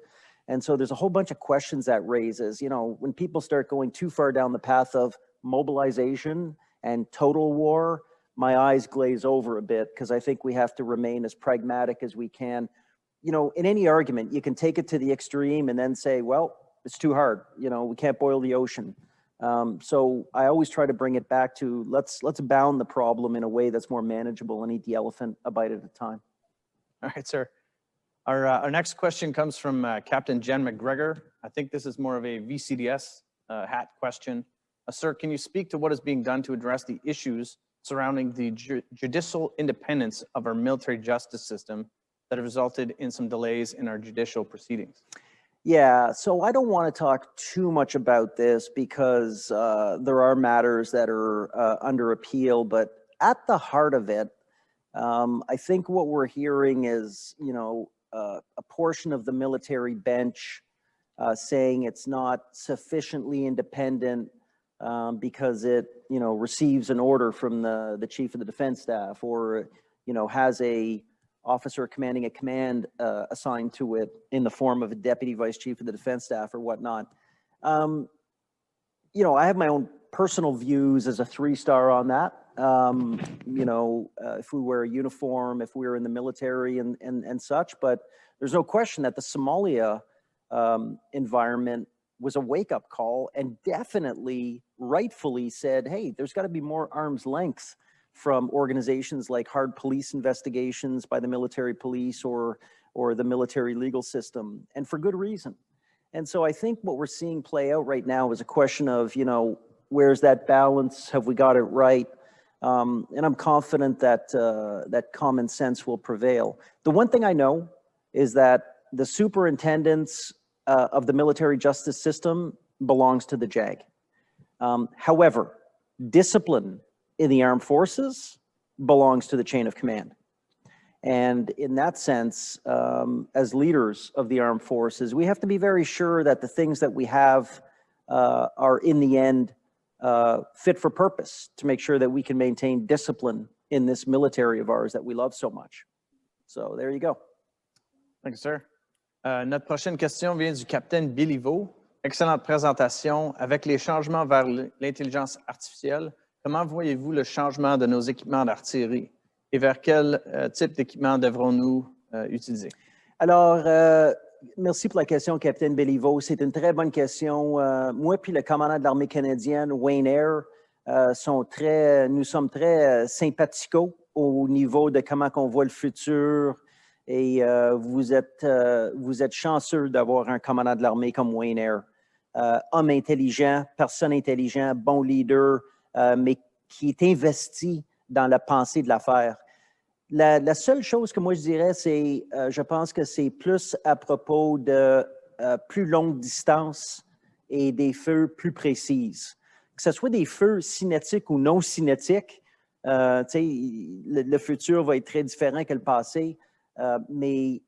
And so there's a whole bunch of questions that raises, you know, when people start going too far down the path of mobilization and total war, my eyes glaze over a bit because I think we have to remain as pragmatic as we can. You know, in any argument, you can take it to the extreme and then say, well, it's too hard. You know, we can't boil the ocean. So I always try to bring it back to let's bound the problem in a way that's more manageable and eat the elephant a bite at a time. All right, sir. Our next question comes from Captain Jen McGregor. I think this is more of a VCDS hat question. Sir, can you speak to what is being done to address the issues surrounding the judicial independence of our military justice system that have resulted in some delays in our judicial proceedings? Yeah, so I don't want to talk too much about this because there are matters that are under appeal, but at the heart of it, I think what we're hearing is, you know, a portion of the military bench saying it's not sufficiently independent because it, you know, receives an order from the chief of the defense staff, or, you know, has a officer commanding a command assigned to it in the form of a deputy vice chief of the defense staff or whatnot. You know, I have my own personal views as a 3-star on that. You know, if we wear a uniform, if we were in the military and such, but there's no question that the Somalia environment was a wake-up call and definitely rightfully said, hey, there's got to be more arm's length from organizations like hard police investigations by the military police or the military legal system, and for good reason. And so I think what we're seeing play out right now is a question of, you know, where's that balance? Have we got it right? And I'm confident that that common sense will prevail. The one thing I know is that the superintendents of the military justice system belongs to the JAG. However, discipline in the armed forces belongs to the chain of command. And in that sense, as leaders of the armed forces, we have to be very sure that the things that we have are in the end fit for purpose to make sure that we can maintain discipline in this military of ours that we love so much. So there you go. Thank you, sir. Notre prochaine question vient du capitaine Béliveau. Excellente présentation. Avec les changements vers l'intelligence artificielle, comment voyez-vous le changement de nos équipements d'artillerie et vers quel type d'équipement devrons-nous utiliser? Alors, merci pour la question, capitaine Béliveau. C'est une très bonne question. Moi puis le commandant de l'armée canadienne, Wayne Eyre, nous sommes très sympathicaux au niveau de comment on voit le futur. Et vous êtes chanceux d'avoir un commandant de l'armée comme Wayne Eyre. Homme intelligent, personne intelligente, bon leader, mais qui est investi dans la pensée de l'affaire. La seule chose que moi je dirais, c'est, je pense que c'est plus à propos de plus longue distance et des feux plus précises. Que ce soit des feux cinétiques ou non cinétiques, le futur va être très différent que le passé, mais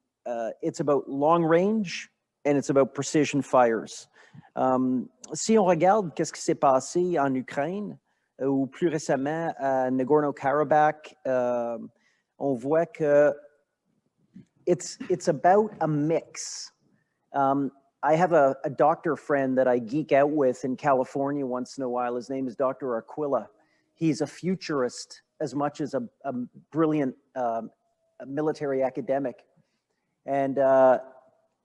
it's about long range and it's about precision fires. Si on regarde qu'est-ce qui s'est passé en Ukraine ou plus récemment à Nagorno-Karabakh, on voit que it's about a mix. I have a doctor friend that I geek out with in California once in a while. His name is Dr. Aquila. He's a futurist as much as a brilliant military academic. And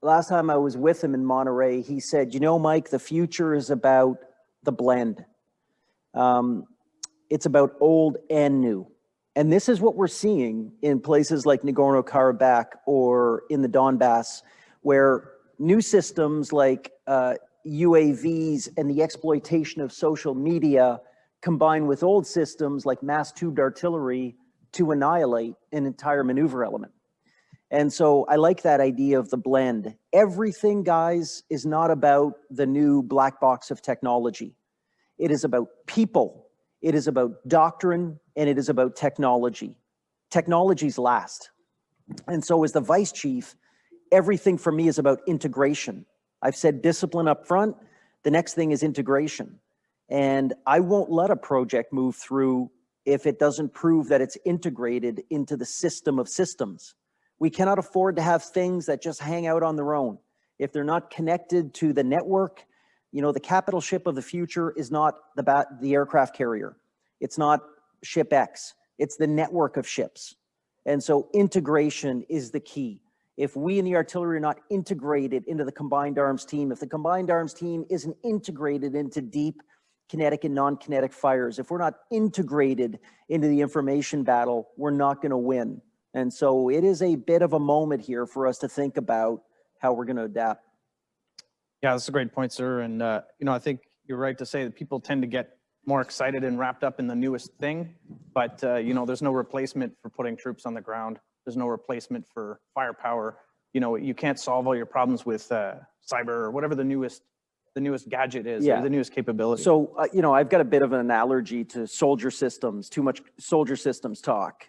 last time I was with him in Monterey, he said, you know, Mike, the future is about the blend. It's about old and new. And this is what we're seeing in places like Nagorno-Karabakh or in the Donbass, where new systems like UAVs and the exploitation of social media combine with old systems like mass-tubed artillery to annihilate an entire maneuver element. And so I like that idea of the blend. Everything, guys, is not about the new black box of technology. It is about people. It is about doctrine, and it is about technology. Technology's last. And so as the vice chief, everything for me is about integration. I've said discipline up front. The next thing is integration. And I won't let a project move through if it doesn't prove that it's integrated into the system of systems. We cannot afford to have things that just hang out on their own. If they're not connected to the network, you know, the capital ship of the future is not the aircraft carrier. It's not ship X. It's the network of ships. And so integration is the key. If we in the artillery are not integrated into the combined arms team, if the combined arms team isn't integrated into deep kinetic and non-kinetic fires, if we're not integrated into the information battle, we're not going to win. And so it is a bit of a moment here for us to think about how we're going to adapt. Yeah, that's a great point, sir. And, you know, I think you're right to say that people tend to get more excited and wrapped up in the newest thing. But, you know, there's no replacement for putting troops on the ground. There's no replacement for firepower. You know, you can't solve all your problems with cyber or whatever the newest gadget is, or the newest capability. So, you know, I've got a bit of an allergy to soldier systems, too much soldier systems talk,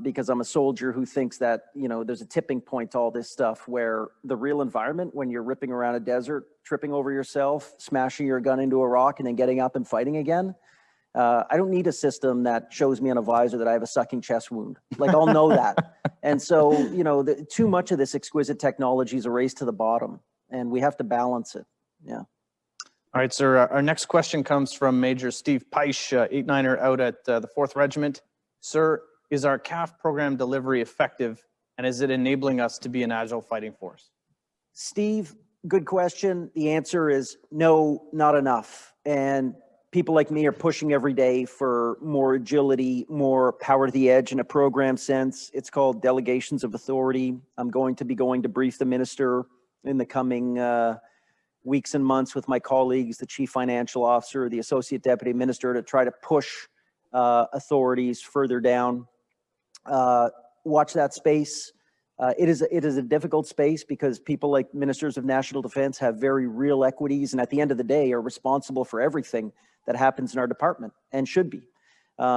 because I'm a soldier who thinks that, you know, there's a tipping point to all this stuff where the real environment, when you're ripping around a desert, tripping over yourself, smashing your gun into a rock and then getting up and fighting again. I don't need a system that shows me on a visor that I have a sucking chest wound. Like, I'll know that. And so, you know, too much of this exquisite technology is a race to the bottom, and we have to balance it. Yeah. All right, sir. Our next question comes from Major Steve Peisch, 8-9er out at the 4th Regiment. Sir, is our CAF program delivery effective, and is it enabling us to be an agile fighting force? Steve, good question. The answer is no, not enough. And people like me are pushing every day for more agility, more power to the edge in a program sense. It's called delegations of authority. I'm going to be going to brief the minister in the coming weeks and months with my colleagues, the chief financial officer, the associate deputy minister, to try to push authorities further down. Watch that space. It is a difficult space because people like ministers of national defense have very real equities, and at the end of the day are responsible for everything that happens in our department, and should be.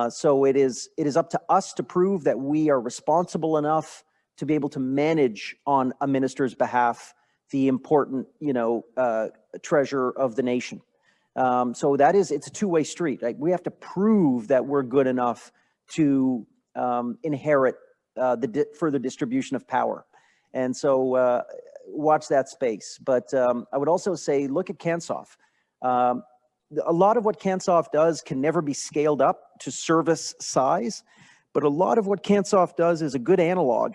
So it is up to us to prove that we are responsible enough to be able to manage on a minister's behalf the important, you know, treasure of the nation. So it's a two-way street. Like, we have to prove that we're good enough to inherit the further distribution of power. And so watch that space. But I would also say, look at CANSOF. A lot of what CANSOF does can never be scaled up to service size, but a lot of what CANSOF does is a good analog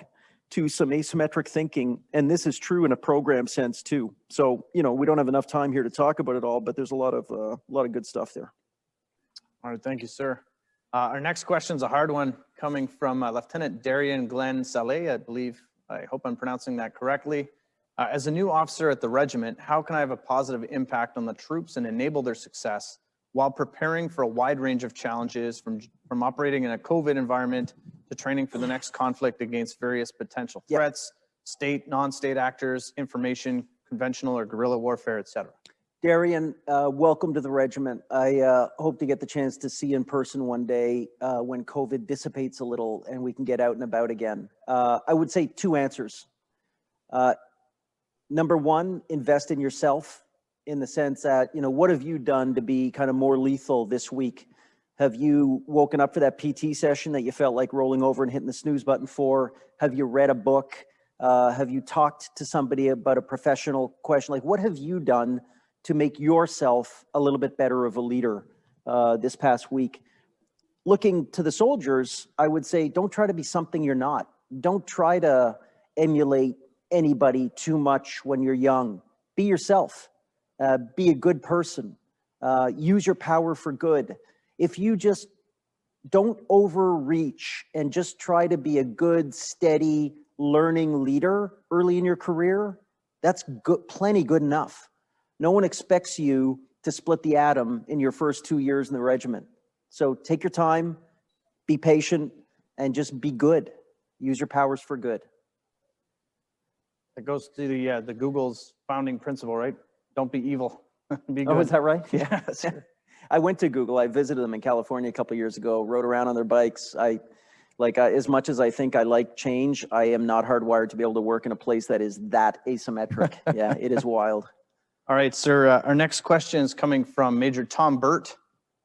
to some asymmetric thinking, and this is true in a program sense too. So, you know, we don't have enough time here to talk about it all, but there's a lot of good stuff there. All right, thank you, sir. Our next question is a hard one, coming from Lieutenant Darian Glenn Saleh, I hope I'm pronouncing that correctly. As a new officer at the regiment, how can I have a positive impact on the troops and enable their success while preparing for a wide range of challenges, from operating in a COVID environment to training for the next conflict against various potential threats, state, non-state actors, information, conventional or guerrilla warfare, et cetera? Darian, welcome to the regiment. I hope to get the chance to see you in person one day when COVID dissipates a little and we can get out and about again. I would say two answers. Number one, invest in yourself, in the sense that, you know, what have you done to be kind of more lethal this week? Have you woken up for that PT session that you felt like rolling over and hitting the snooze button for? Have you read a book? Have you talked to somebody about a professional question? Like, what have you done to make yourself a little bit better of a leader this past week? Looking to the soldiers, I would say, don't try to be something you're not. Don't try to emulate anybody too much when you're young. Be yourself. Be a good person. Use your power for good. If you just don't overreach and just try to be a good, steady, learning leader early in your career, that's good, plenty good enough. No one expects you to split the atom in your first 2 years in the regiment. So take your time, be patient, and just be good. Use your powers for good. It goes to the Google's founding principle, right? Don't be evil. Be good. Oh, is that right? Yes. I went to Google. I visited them in California a couple of years ago, rode around on their bikes. I Like as much as I think I like change, I am not hardwired to be able to work in a place that is that asymmetric. Yeah, it is wild. All right, sir. Our next question is coming from Major Tom Burt.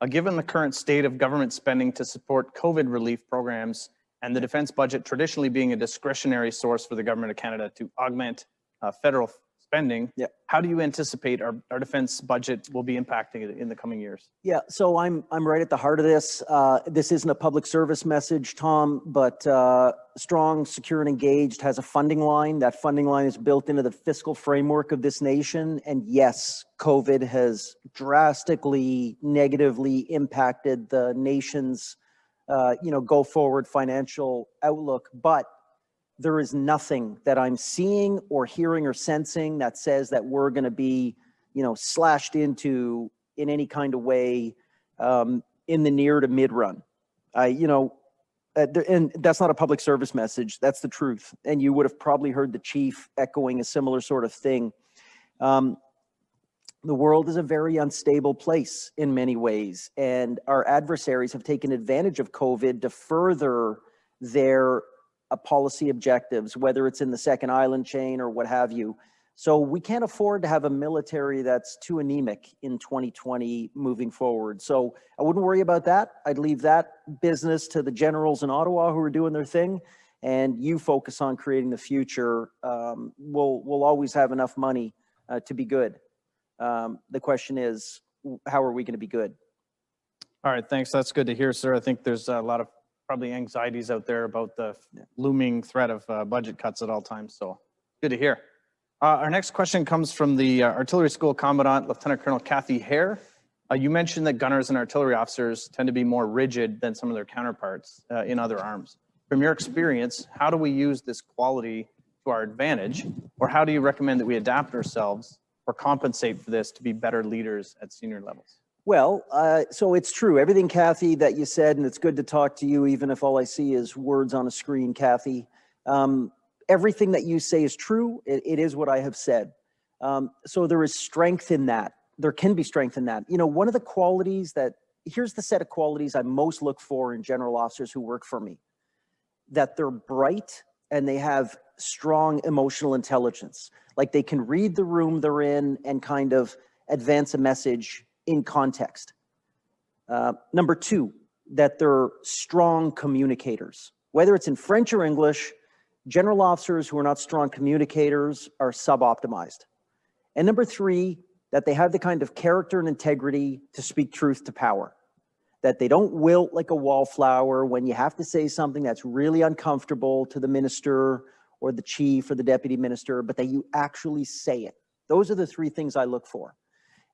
Given the current state of government spending to support COVID relief programs and the defense budget traditionally being a discretionary source for the government of Canada to augment federal spending, how do you anticipate our defense budget will be impacting it in the coming years? Yeah, so I'm right at the heart of this. This isn't a public service message, Tom, but Strong, Secure, and Engaged has a funding line. That funding line is built into the fiscal framework of this nation. And yes, COVID has drastically negatively impacted the nation's go forward financial outlook. But there is nothing that I'm seeing or hearing or sensing that says that we're going to be, slashed into in any kind of way in the near to mid run. And that's not a public service message. That's the truth. And you would have probably heard the chief echoing a similar sort of thing. The world is a very unstable place in many ways. And our adversaries have taken advantage of COVID to further their policy objectives, whether it's in the second island chain or what have you. So we can't afford to have a military that's too anemic in 2020 moving forward. So I wouldn't worry about that. I'd leave that business to the generals in Ottawa who are doing their thing, and you focus on creating the future. We'll always have enough money to be good. The question is, how are we going to be good? All right, thanks. That's good to hear, sir. I think there's a lot of probably anxieties out there about the looming threat of budget cuts at all times. So good to hear. Our next question comes from the Artillery School Commandant, Lieutenant Colonel Kathy Hare. You mentioned that gunners and artillery officers tend to be more rigid than some of their counterparts in other arms. From your experience, how do we use this quality to our advantage, or how do you recommend that we adapt ourselves or compensate for this to be better leaders at senior levels? Well, so it's true. Everything, Kathy, that you said, and it's good to talk to you, even if all I see is words on a screen, Kathy. Everything that you say is true. It is what I have said. So there is strength in that. There can be strength in that. One of the qualities here's the set of qualities I most look for in general officers who work for me. That they're bright and they have strong emotional intelligence. Like they can read the room they're in and kind of advance a message in context. Number two, that they're strong communicators. Whether it's in French or English, general officers who are not strong communicators are sub-optimized. And number three, that they have the kind of character and integrity to speak truth to power. That they don't wilt like a wallflower when you have to say something that's really uncomfortable to the minister or the chief or the deputy minister, but that you actually say it. Those are the three things I look for.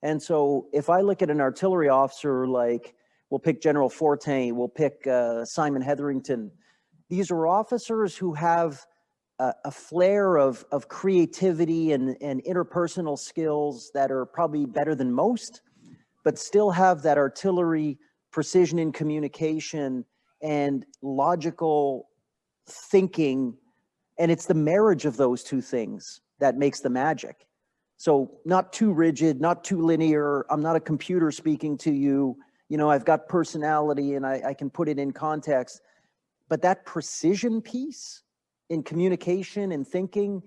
And so if I look at an artillery officer, like we'll pick General Fortin, we'll pick Simon Hetherington, these are officers who have a flair of creativity and interpersonal skills that are probably better than most, but still have that artillery precision in communication and logical thinking. And it's the marriage of those two things that makes the magic. So not too rigid, not too linear. I'm not a computer speaking to you. I've got personality and I can put it in context. But that precision piece in communication and thinking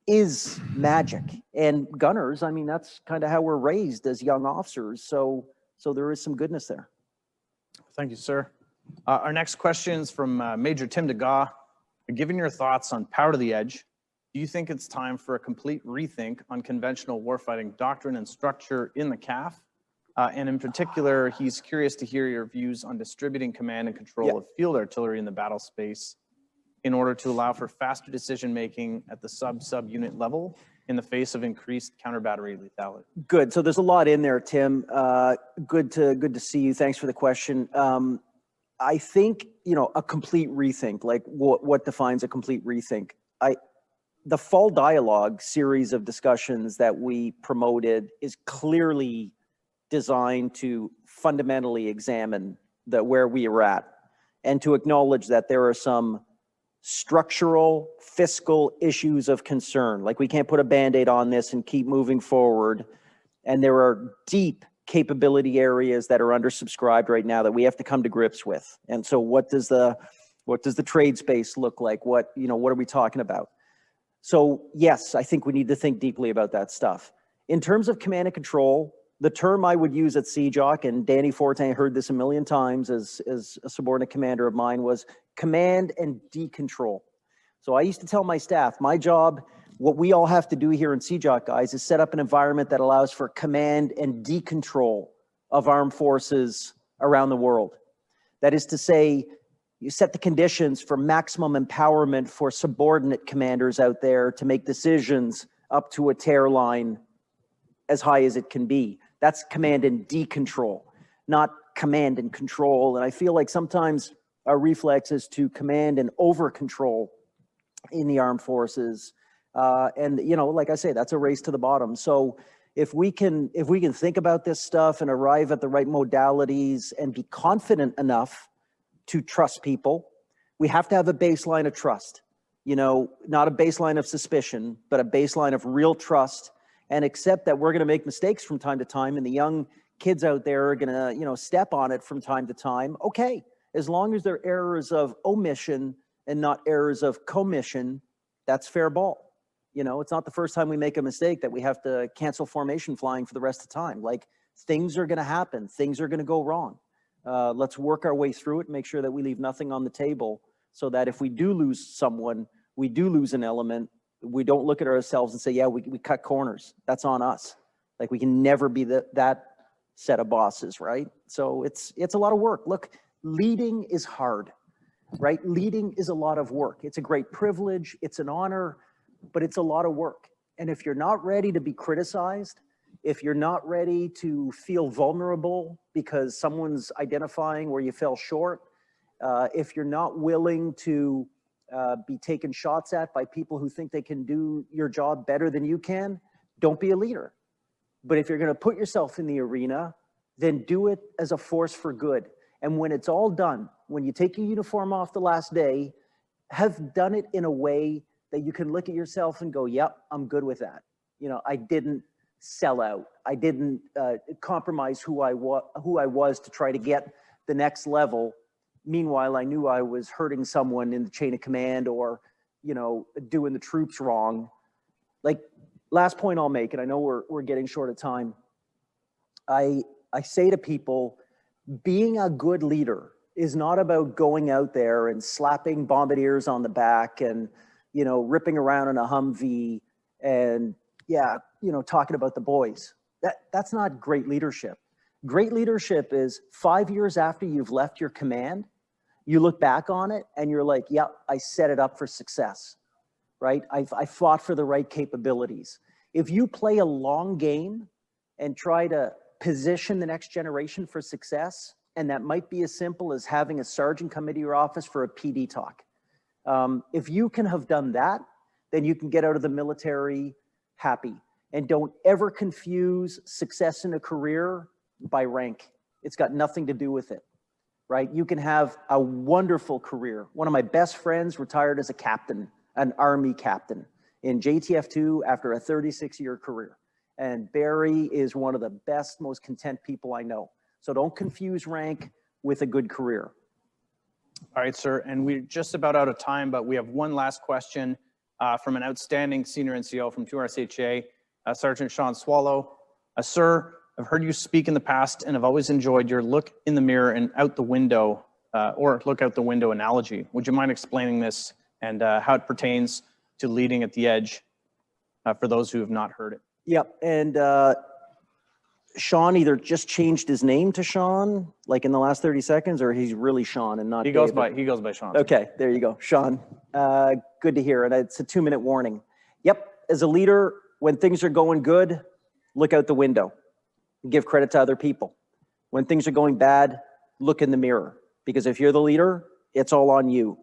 is magic. And gunners, that's kind of how we're raised as young officers. So there is some goodness there. Thank you, sir. Our next question is from Major Tim Degas. Given your thoughts on power to the edge, do you think it's time for a complete rethink on conventional warfighting doctrine and structure in the CAF? And in particular, he's curious to hear your views on distributing command and control of field artillery in the battle space in order to allow for faster decision-making at the sub-unit level in the face of increased counter-battery lethality. Good. So there's a lot in there, Tim. Good to see you. Thanks for the question. I think, a complete rethink, like what defines a complete rethink? The Fall Dialogue series of discussions that we promoted is clearly designed to fundamentally examine where we are at and to acknowledge that there are some structural, fiscal issues of concern. Like we can't put a Band-Aid on this and keep moving forward. And there are deep capability areas that are undersubscribed right now that we have to come to grips with. And so what does the What does the trade space look like? What are we talking about? So yes, I think we need to think deeply about that stuff. In terms of command and control, the term I would use at CJOC, and Danny Fortin heard this a million times as a subordinate commander of mine, was command and decontrol. So I used to tell my staff, my job, what we all have to do here in CJOC, guys, is set up an environment that allows for command and decontrol of armed forces around the world. That is to say, you set the conditions for maximum empowerment for subordinate commanders out there to make decisions up to a tear line as high as it can be. That's command and decontrol, not command and control. And I feel like sometimes our reflex is to command and over control in the armed forces. And like I say, that's a race to the bottom. So if we can think about this stuff and arrive at the right modalities and be confident enough to trust people, we have to have a baseline of trust, not a baseline of suspicion, but a baseline of real trust, and accept that we're going to make mistakes from time to time, and the young kids out there are going to, step on it from time to time. Okay, as long as they're errors of omission and not errors of commission, that's fair ball. It's not the first time we make a mistake that we have to cancel formation flying for the rest of the time. Like, things are going to happen. Things are going to go wrong. Let's work our way through it and make sure that we leave nothing on the table so that if we do lose someone, we do lose an element, we don't look at ourselves and say, yeah, we cut corners. That's on us. Like, we can never be that set of bosses, right? So it's a lot of work. Look, leading is hard, right? Leading is a lot of work. It's a great privilege. It's an honor, but it's a lot of work. And if you're not ready to be criticized, if you're not ready to feel vulnerable because someone's identifying where you fell short, if you're not willing to be taken shots at by people who think they can do your job better than you can, don't be a leader. But if you're going to put yourself in the arena, then do it as a force for good. And when it's all done, when you take your uniform off the last day, have done it in a way that you can look at yourself and go, yep, I'm good with that. I didn't sell out. I didn't compromise who I was to try to get the next level. Meanwhile, I knew I was hurting someone in the chain of command or, doing the troops wrong. Like, last point I'll make, and I know we're getting short of time. I say to people, being a good leader is not about going out there and slapping bombardiers on the back and, ripping around in a Humvee and, talking about the boys. That's not great leadership. Great leadership is 5 years after you've left your command, you look back on it and you're like, yep, I set it up for success, right? I fought for the right capabilities. If you play a long game and try to position the next generation for success, and that might be as simple as having a sergeant come into your office for a PD talk. If you can have done that, then you can get out of the military happy. And don't ever confuse success in a career by rank. It's got nothing to do with it, right? You can have a wonderful career. One of my best friends retired as a captain, an Army captain in JTF2 after a 36-year career. And Barry is one of the best, most content people I know. So don't confuse rank with a good career. All right, sir. And we're just about out of time, but we have one last question from an outstanding senior NCO from 2 RCHA, Sergeant Sean Swallow. Sir, I've heard you speak in the past, and I've always enjoyed your look in the mirror and out the window, or look out the window analogy. Would you mind explaining this and how it pertains to leading at the edge for those who have not heard it? Yep, and Sean either just changed his name to Sean, like in the last 30 seconds, or he's really Sean and not He goes by Sean. Okay, there you go, Sean. Good to hear, and it's a 2-minute warning. Yep, as a leader, when things are going good, look out the window. Give credit to other people. When things are going bad, look in the mirror, because if you're the leader, it's all on you.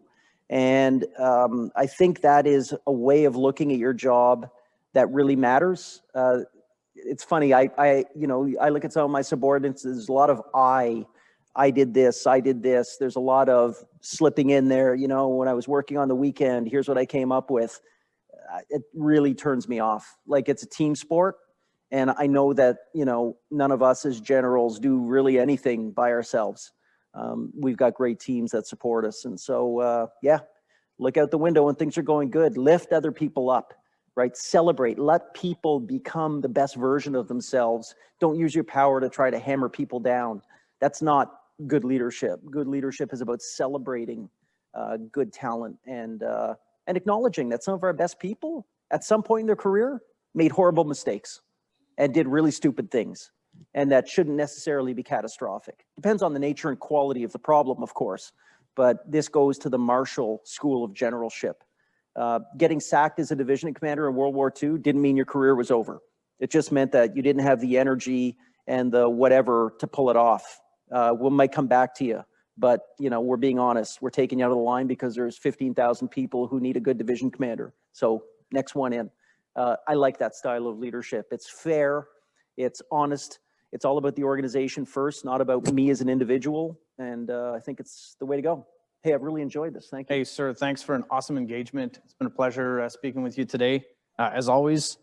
And I think that is a way of looking at your job that really matters. It's funny, I look at some of my subordinates, there's a lot of I did this. There's a lot of slipping in there. When I was working on the weekend, here's what I came up with. It really turns me off. Like, it's a team sport. And I know that, none of us as generals do really anything by ourselves. we've got great teams that support us. And so, yeah, look out the window when things are going good. Lift other people up, right? Celebrate. Let people become the best version of themselves. Don't use your power to try to hammer people down. That's not good leadership. Good leadership is about celebrating good talent and acknowledging that some of our best people at some point in their career made horrible mistakes and did really stupid things. And that shouldn't necessarily be catastrophic. Depends on the nature and quality of the problem, of course. But this goes to the Marshall School of Generalship. Getting sacked as a division commander in World War II didn't mean your career was over. It just meant that you didn't have the energy and the whatever to pull it off. We might come back to you, but you know, we're being honest. We're taking you out of the line because there's 15,000 people who need a good division commander. So next one in. I like that style of leadership. It's fair, it's honest, it's all about the organization first, not about me as an individual. And I think it's the way to go. Hey, I've really enjoyed this. Thank you. Hey, sir, thanks for an awesome engagement. It's been a pleasure speaking with you today. As always,